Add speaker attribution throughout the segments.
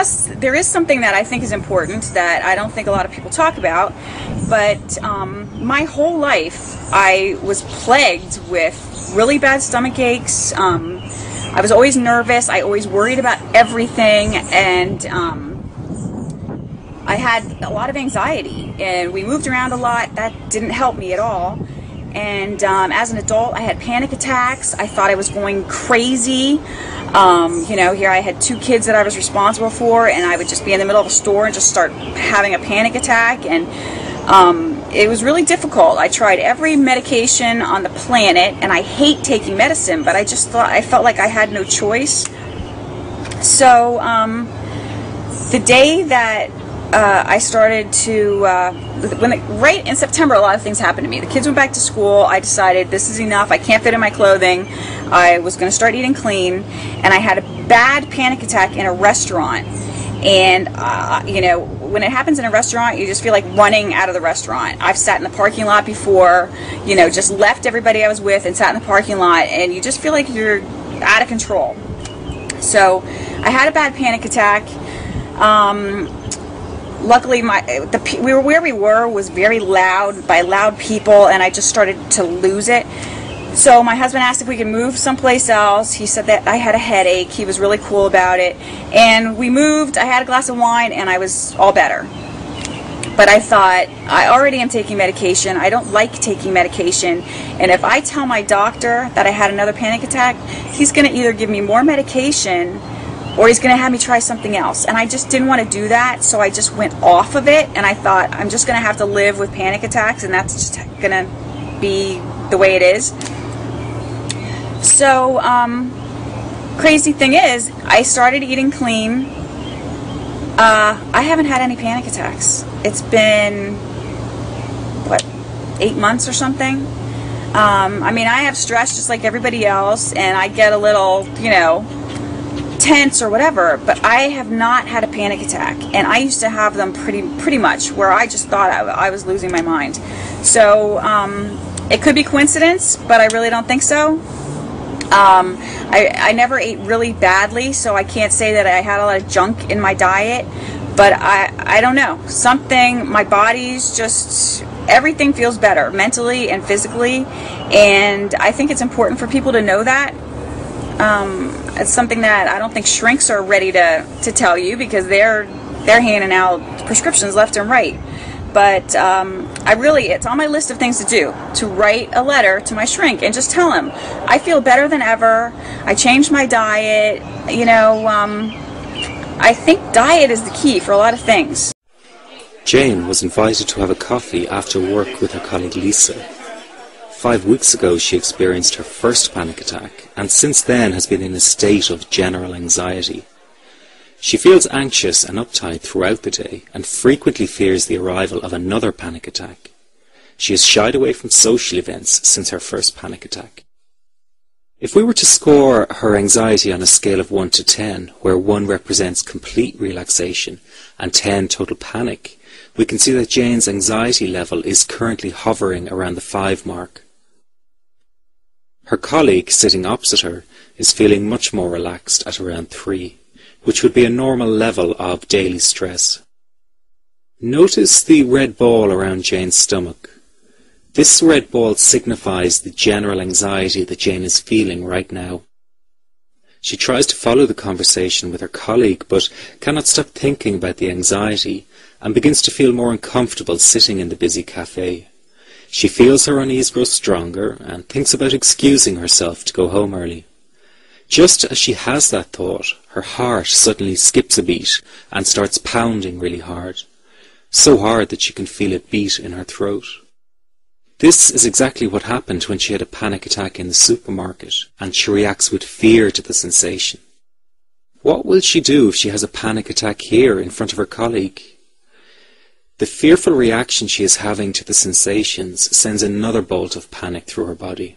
Speaker 1: guess there is something that I think is important that I don't think a lot of people talk about, but my whole life I was plagued with really bad stomach aches. I was always nervous. I always worried about everything, and I had a lot of anxiety, and we moved around a lot. That didn't help me at all. And as an adult, I had panic attacks. I thought I was going crazy. You know, here I had 2 kids that I was responsible for, and I would just be in the middle of a store and just start having a panic attack, and it was really difficult. I tried every medication on the planet, and I hate taking medicine, but I just thought, I felt like I had no choice. So the day that I started to, right in September, a lot of things happened to me. The kids went back to school. I decided this is enough. I can't fit in my clothing. I was going to start eating clean, and I had a bad panic attack in a restaurant. And, you know, when it happens in a restaurant, you just feel like running out of the restaurant. I've sat in the parking lot before, you know, just left everybody I was with and sat in the parking lot, and you just feel like you're out of control. So I had a bad panic attack. Luckily, where we were was very loud, by loud people, and I just started to lose it. So my husband asked if we could move someplace else. He said that I had a headache. He was really cool about it. And we moved. I had a glass of wine, and I was all better. But I thought, I already am taking medication. I don't like taking medication. And if I tell my doctor that I had another panic attack, he's going to either give me more medication or he's going to have me try something else. And I just didn't want to do that, so I just went off of it, and I thought, I'm just going to have to live with panic attacks, and that's just going to be the way it is. So, crazy thing is, I started eating clean. I haven't had any panic attacks. It's been, what, 8 months or something? I mean, I have stress just like everybody else, and I get a little, you know, tense or whatever, but I have not had a panic attack, and I used to have them pretty much where I just thought I was losing my mind. So it could be coincidence, but I really don't think so. I never ate really badly, so I can't say that I had a lot of junk in my diet, but I don't know, something, my body's just, everything feels better mentally and physically, and I think it's important for people to know that. It's something that I don't think shrinks are ready to tell you, because they're handing out prescriptions left and right. But it's on my list of things to do, to write a letter to my shrink and just tell him, I feel better than ever, I changed my diet, you know, I think diet is the key for a lot of things.
Speaker 2: Jane was invited to have a coffee after work with her colleague Lisa. 5 weeks ago she experienced her first panic attack, and since then has been in a state of general anxiety. She feels anxious and uptight throughout the day, and frequently fears the arrival of another panic attack. She has shied away from social events since her first panic attack. If we were to score her anxiety on a scale of 1 to 10, where 1 represents complete relaxation and 10 total panic, we can see that Jane's anxiety level is currently hovering around the 5 mark. Her colleague sitting opposite her is feeling much more relaxed at around 3, which would be a normal level of daily stress. Notice the red ball around Jane's stomach. This red ball signifies the general anxiety that Jane is feeling right now. She tries to follow the conversation with her colleague, but cannot stop thinking about the anxiety and begins to feel more uncomfortable sitting in the busy cafe. She feels her unease grow stronger and thinks about excusing herself to go home early. Just as she has that thought, her heart suddenly skips a beat and starts pounding really hard, so hard that she can feel it beat in her throat. This is exactly what happened when she had a panic attack in the supermarket, and she reacts with fear to the sensation. What will she do if she has a panic attack here in front of her colleague? The fearful reaction she is having to the sensations sends another bolt of panic through her body.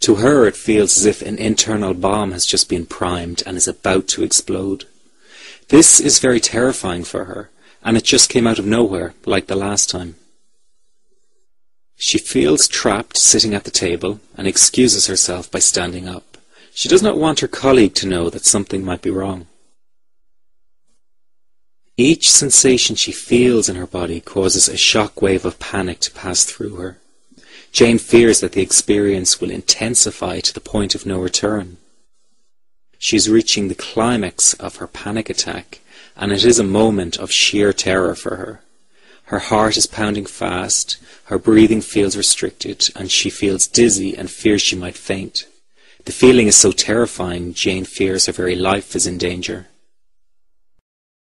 Speaker 2: To her it feels as if an internal bomb has just been primed and is about to explode. This is very terrifying for her, and it just came out of nowhere, like the last time. She feels trapped sitting at the table and excuses herself by standing up. She does not want her colleague to know that something might be wrong. Each sensation she feels in her body causes a shock wave of panic to pass through her. Jane fears that the experience will intensify to the point of no return. She is reaching the climax of her panic attack, and it is a moment of sheer terror for her. Her heart is pounding fast, her breathing feels restricted, and she feels dizzy and fears she might faint. The feeling is so terrifying, Jane fears her very life is in danger.